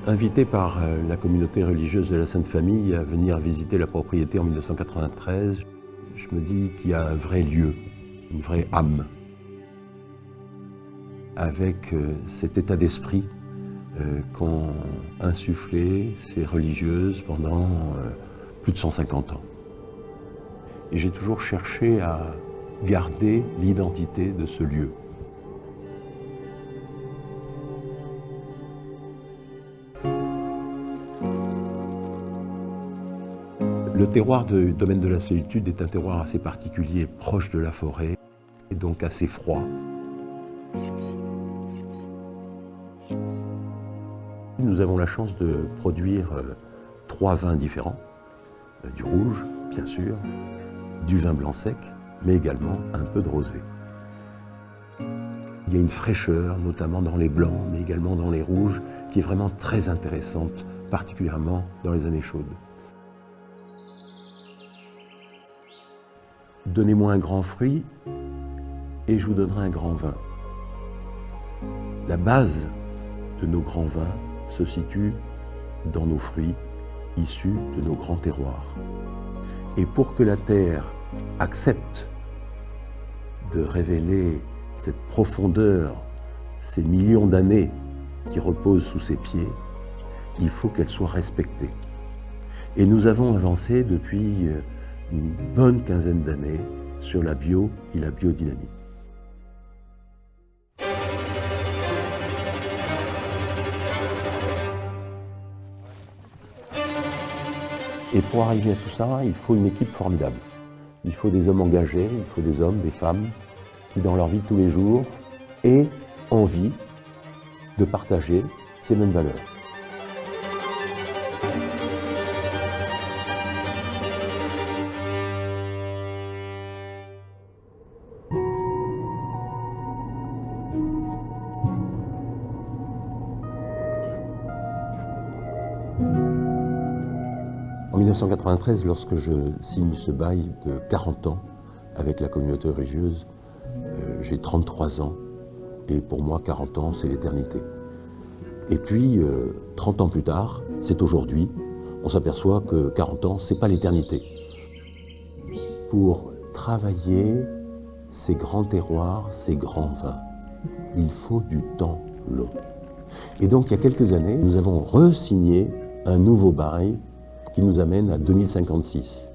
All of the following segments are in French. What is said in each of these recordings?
Invité par la communauté religieuse de la Sainte Famille à venir visiter la propriété en 1993, je me dis qu'il y a un vrai lieu, une vraie âme, avec cet état d'esprit qu'ont insufflé ces religieuses pendant plus de 150 ans. Et j'ai toujours cherché à garder l'identité de ce lieu. Le terroir du domaine de la Solitude est un terroir assez particulier, proche de la forêt, et donc assez froid. Nous avons la chance de produire 3 vins différents, du rouge, bien sûr, du vin blanc sec, mais également un peu de rosé. Il y a une fraîcheur, notamment dans les blancs, mais également dans les rouges, qui est vraiment très intéressante, particulièrement dans les années chaudes. Donnez-moi un grand fruit et je vous donnerai un grand vin. La base de nos grands vins se situe dans nos fruits issus de nos grands terroirs. Et pour que la terre accepte de révéler cette profondeur, ces millions d'années qui reposent sous ses pieds, il faut qu'elle soit respectée. Et nous avons avancé depuis une bonne quinzaine d'années sur la bio et la biodynamie. Et pour arriver à tout ça, il faut une équipe formidable. Il faut des hommes engagés, il faut des hommes, des femmes, qui dans leur vie de tous les jours aient envie de partager ces mêmes valeurs. En 1993, lorsque je signe ce bail de 40 ans avec la communauté religieuse, j'ai 33 ans et pour moi 40 ans c'est l'éternité. Et puis 30 ans plus tard, c'est aujourd'hui, on s'aperçoit que 40 ans c'est pas l'éternité. Pour travailler ces grands terroirs, ces grands vins, il faut du temps long. Et donc il y a quelques années, nous avons re-signé un nouveau bail qui nous amène à 2056.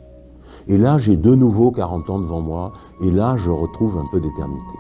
Et là, j'ai de nouveau 40 ans devant moi, et là, je retrouve un peu d'éternité.